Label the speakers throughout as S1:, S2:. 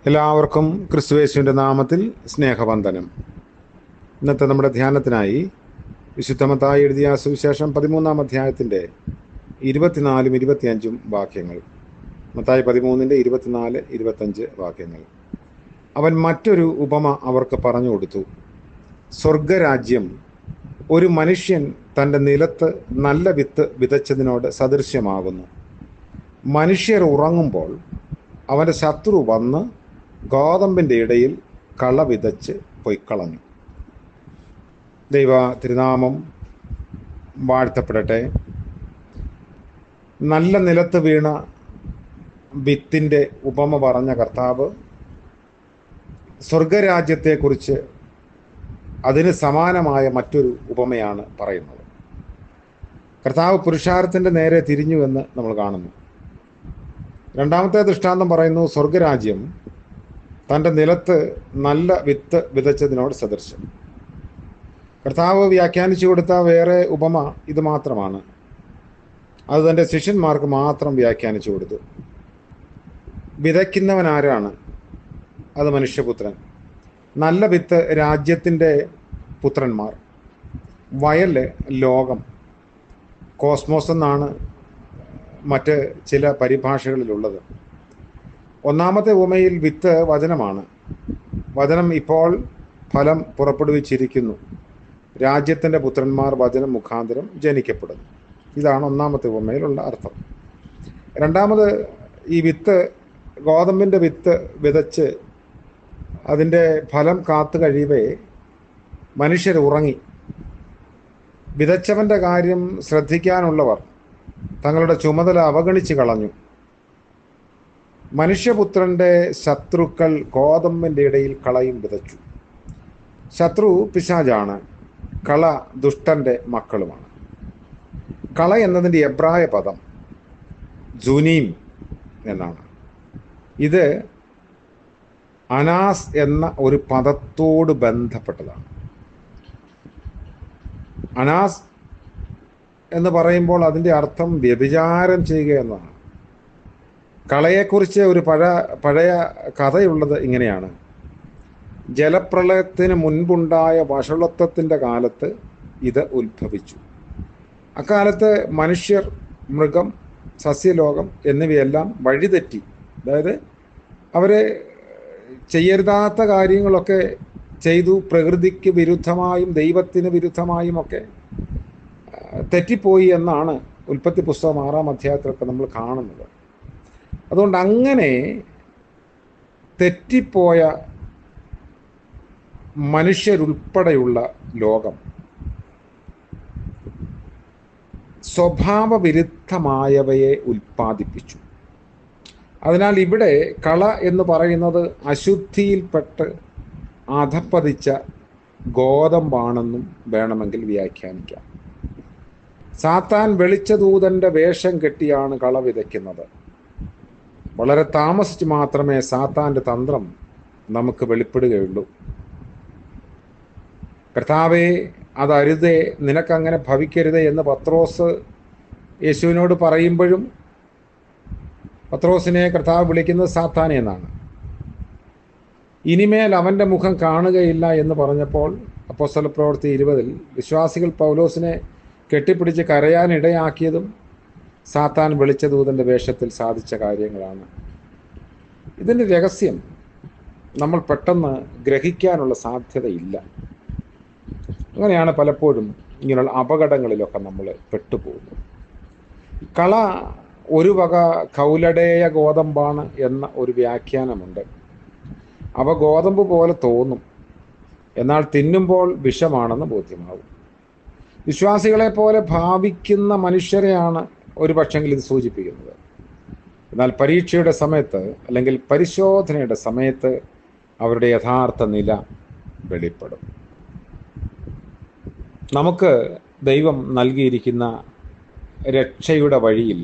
S1: എല്ലാവർക്കും ക്രിസ്തുയേശുവിൻ്റെ നാമത്തിൽ സ്നേഹവന്ദനം. ഇന്നത്തെ നമ്മുടെ ധ്യാനത്തിനായി വിശുദ്ധ മത്തായി എഴുതിയ സുവിശേഷം 13-ാം അധ്യായത്തിൻ്റെ 24-ഉം 25-ഉം വാക്യങ്ങൾ. മത്തായി 13-ന്റെ 24-25 വാക്യങ്ങൾ. അവൻ മറ്റൊരു ഉപമ അവർക്ക് പറഞ്ഞു കൊടുത്തു. സ്വർഗരാജ്യം ഒരു മനുഷ്യൻ തൻ്റെ നിലത്ത് നല്ല വിത്ത് വിതച്ചതിനോട് സദൃശ്യമാകുന്നു. മനുഷ്യർ ഉറങ്ങുമ്പോൾ അവൻ്റെ ശത്രു വന്ന് ഗോതമ്പിൻ്റെ ഇടയിൽ കള വിതച്ച് പൊയ്ക്കളഞ്ഞു. ദൈവ തിരുനാമം വാഴ്ത്തപ്പെടട്ടെ. നല്ല നിലത്ത് വീണ വിത്തിൻ്റെ ഉപമ പറഞ്ഞ കർത്താവ് സ്വർഗരാജ്യത്തെക്കുറിച്ച് അതിന് സമാനമായ മറ്റൊരു ഉപമയാണ് പറയുന്നത്. കർത്താവ് പുരുഷാരത്തിൻ്റെ നേരെ തിരിഞ്ഞുവെന്ന് നമ്മൾ കാണുന്നു. രണ്ടാമത്തെ ദൃഷ്ടാന്തം പറയുന്നു, സ്വർഗരാജ്യം തൻ്റെ നിലത്ത് നല്ല വിത്ത് വിതച്ചതിനോട് സദൃശ്യം. കർത്താവ് വ്യാഖ്യാനിച്ചു കൊടുത്ത വേറെ ഉപമ ഇത് മാത്രമാണ്. അത് തൻ്റെ ശിഷ്യന്മാർക്ക് മാത്രം വ്യാഖ്യാനിച്ചു കൊടുത്തു. വിതയ്ക്കുന്നവൻ ആരാണ്? അത് മനുഷ്യപുത്രൻ. നല്ല വിത്ത് രാജ്യത്തിൻ്റെ പുത്രന്മാർ. വയല് ലോകം, കോസ്മോസ് എന്നാണ് മറ്റ് ചില പരിഭാഷകളിലുള്ളത്. ഒന്നാമത്തെ ഉപമയിൽ വിത്ത് വചനമാണ്. വചനം ഇപ്പോൾ ഫലം പുറപ്പെടുവിച്ചിരിക്കുന്നു. രാജ്യത്തിൻ്റെ പുത്രന്മാർ വചനം മുഖാന്തരം ജനിക്കപ്പെടുന്നു. ഇതാണ് ഒന്നാമത്തെ ഉപമയിലുള്ള അർത്ഥം. രണ്ടാമത്, ഈ വിത്ത്, ഗോതമ്പിൻ്റെ വിത്ത് വിതച്ച് അതിൻ്റെ ഫലം കാത്തു കഴിയവേ മനുഷ്യർ ഉറങ്ങി. വിതച്ചവൻ്റെ കാര്യം ശ്രദ്ധിക്കാനുള്ളവർ തങ്ങളുടെ ചുമതല അവഗണിച്ച് കളഞ്ഞു. മനുഷ്യപുത്രൻ്റെ ശത്രുക്കൾ ഗോതമ്പിൻ്റെ ഇടയിൽ കളയും വിതച്ചു. ശത്രു പിശാചാണ്, കള ദുഷ്ടൻ്റെ മക്കളുമാണ്. കള എന്നതിൻ്റെ എബ്രായ പദം ജുനീം എന്നാണ്. ഇത് അനാസ് എന്ന ഒരു പദത്തോട് ബന്ധപ്പെട്ടതാണ്. അനാസ് എന്ന് പറയുമ്പോൾ അതിൻ്റെ അർത്ഥം വ്യഭിചാരം ചെയ്യുക എന്നതാണ്. കളയെക്കുറിച്ച് ഒരു പഴയ കഥയുള്ളത് ഇങ്ങനെയാണ്. ജലപ്രളയത്തിന് മുൻപുണ്ടായ വഷളത്വത്തിൻ്റെ കാലത്ത് ഇത് ഉത്ഭവിച്ചു. അക്കാലത്ത് മനുഷ്യർ, മൃഗം, സസ്യലോകം എന്നിവയെല്ലാം വഴിതെറ്റി. അതായത് അവരെ ചെയ്യരുതാത്ത കാര്യങ്ങളൊക്കെ ചെയ്തു. പ്രകൃതിക്ക് വിരുദ്ധമായും ദൈവത്തിന് വിരുദ്ധമായും ഒക്കെ തെറ്റിപ്പോയി എന്നാണ് ഉൽപ്പത്തി പുസ്തകം 6-ാം അധ്യായത്തിലൊക്കെ നമ്മൾ കാണുന്നത്. അതുകൊണ്ട് അങ്ങനെ തെറ്റിപ്പോയ മനുഷ്യരുൾപ്പെടെയുള്ള ലോകം സ്വഭാവവിരുദ്ധമായവയെ ഉൽപ്പാദിപ്പിച്ചു. അതിനാൽ ഇവിടെ കള എന്ന് പറയുന്നത് അശുദ്ധിയിൽപ്പെട്ട് അധപ്പതിച്ച ഗോതമ്പാണെന്നും വേണമെങ്കിൽ വ്യാഖ്യാനിക്കാം. സാത്താൻ വെളിച്ചദൂതൻ്റെ വേഷം കെട്ടിയാണ് കള വിതയ്ക്കുന്നത്. വളരെ താമസിച്ച് മാത്രമേ സാത്താൻ്റെ തന്ത്രം നമുക്ക് വെളിപ്പെടുകയുള്ളൂ. കർത്താവേ, അതരുതേ, നിനക്കങ്ങനെ ഭവിക്കരുതേ എന്ന് പത്രോസ് യേശുവിനോട് പറയുമ്പോഴും പത്രോസിനെ കർത്താവ് വിളിക്കുന്നത് സാത്താനെ എന്നാണ്. ഇനിമേൽ അവൻ്റെ മുഖം കാണുകയില്ല എന്ന് പറഞ്ഞപ്പോൾ അപ്പോസ്തലപ്രവൃത്തി 20-ൽ വിശ്വാസികൾ പൗലോസിനെ കെട്ടിപ്പിടിച്ച് കരയാനിടയാക്കിയതും സാത്താൻ വെളിച്ചദൂതൻ്റെ വേഷത്തിൽ സാധിച്ച കാര്യങ്ങളാണ്. ഇതിൻ്റെ രഹസ്യം നമ്മൾ പെട്ടെന്ന് ഗ്രഹിക്കാനുള്ള സാധ്യതയില്ല. അങ്ങനെയാണ് പലപ്പോഴും ഇങ്ങനെയുള്ള അപകടങ്ങളിലൊക്കെ നമ്മൾ പെട്ടുപോകുന്നത്. കള ഒരു വക കൗലടേയ ഗോതമ്പാണ് എന്ന ഒരു വ്യാഖ്യാനമുണ്ട്. അവ ഗോതമ്പ് പോലെ തോന്നും, എന്നാൽ തിന്നുമ്പോൾ വിഷമാണെന്ന് ബോധ്യമാവും. വിശ്വാസികളെ പോലെ ഭാവിക്കുന്ന മനുഷ്യരെയാണ് ഒരു പക്ഷെങ്കിൽ ഇത് സൂചിപ്പിക്കുന്നത്. എന്നാൽ പരീക്ഷയുടെ സമയത്ത് അല്ലെങ്കിൽ പരിശോധനയുടെ സമയത്ത് അവരുടെ യഥാർത്ഥ നില വെളിപ്പെടും. നമുക്ക് ദൈവം നൽകിയിരിക്കുന്ന രക്ഷയുടെ വഴിയിൽ,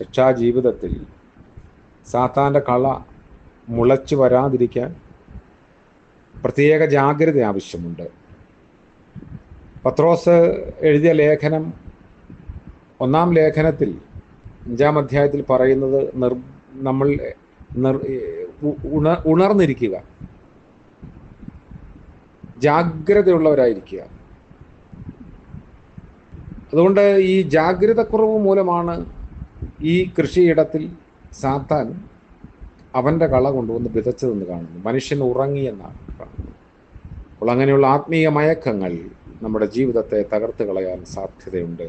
S1: രക്ഷാജീവിതത്തിൽ സാത്താൻ്റെ കള മുളച്ചു വരാതിരിക്കാൻ പ്രത്യേക ജാഗ്രത ആവശ്യമുണ്ട്. പത്രോസ് എഴുതിയ ലേഖനം, 1-ാം ലേഖനത്തിൽ 5-ാം അധ്യായത്തിൽ പറയുന്നത് നമ്മൾ ഉണർന്നിരിക്കുക, ജാഗ്രതയുള്ളവരായിരിക്കുക. അതുകൊണ്ട് ഈ ജാഗ്രതക്കുറവ് മൂലമാണ് ഈ കൃഷിയിടത്തിൽ സാത്താൻ അവൻ്റെ കള കൊണ്ടുവന്ന് വിതച്ചതെന്ന് കാണുന്നു. മനുഷ്യൻ ഉറങ്ങിയെന്നാണ് കാണുന്നത്. അപ്പോൾ അങ്ങനെയുള്ള ആത്മീയ മയക്കങ്ങൾ നമ്മുടെ ജീവിതത്തെ തകർത്ത് കളയാൻ സാധ്യതയുണ്ട്.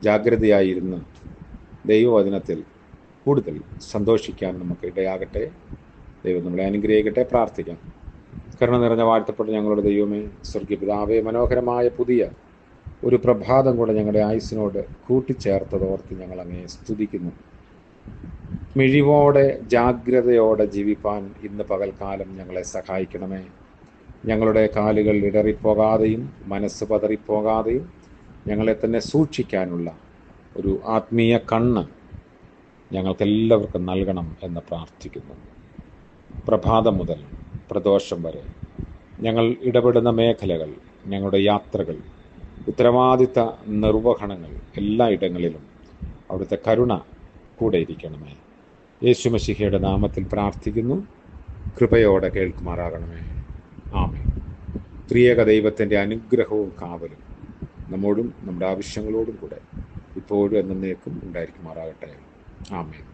S1: ജാഗ്രതയായിരുന്ന് ദൈവവചനത്തിൽ കൂടുതൽ സന്തോഷിക്കാൻ നമുക്ക് ഇടയാകട്ടെ. ദൈവം നമ്മളെ അനുഗ്രഹിക്കട്ടെ. പ്രാർത്ഥിക്കാം. കരുണ നിറഞ്ഞ വാഴ്ത്തപ്പെട്ട ഞങ്ങളുടെ ദൈവമേ, സ്വർഗീയ പിതാവേ, മനോഹരമായ പുതിയ ഒരു പ്രഭാതം കൂടെ ഞങ്ങളുടെ ആയുസ്സിനോട് കൂട്ടിച്ചേർത്തതോർത്ത് ഞങ്ങൾ അങ്ങേ സ്തുതിക്കുന്നു. മിഴിവോടെ ജാഗ്രതയോടെ ജീവിപ്പാൻ ഇന്ന് പകൽക്കാലം ഞങ്ങളെ സഹായിക്കണമേ. ഞങ്ങളുടെ കാലുകൾ ഇടറിപ്പോകാതെയും മനസ്സ് പതറിപ്പോകാതെയും ഞങ്ങളെ തന്നെ സൂക്ഷിക്കാനുള്ള ഒരു ആത്മീയ കണ്ണ് ഞങ്ങൾക്കെല്ലാവർക്കും നൽകണം എന്ന് പ്രാർത്ഥിക്കുന്നു. പ്രഭാതം മുതൽ പ്രദോഷം വരെ ഞങ്ങൾ ഇടപെടുന്ന മേഖലകൾ, ഞങ്ങളുടെ യാത്രകൾ, ഉത്തരവാദിത്ത നിർവഹണങ്ങൾ എല്ലായിടങ്ങളിലും അവിടുത്തെ കരുണ കൂടെ ഇരിക്കണമേ. യേശു മശിഹയുടെ നാമത്തിൽ പ്രാർത്ഥിക്കുന്നു. കൃപയോടെ കേൾക്കുമാറാകണമേ. ആമേൻ. ത്രിയേക ദൈവത്തിൻ്റെ അനുഗ്രഹവും കാവലും നമ്മോടും നമ്മുടെ ആവശ്യങ്ങളോടും കൂടെ ഇപ്പോഴും എന്നേക്കും ഉണ്ടായിരിക്കുമാറാകട്ടെ. ആമേൻ.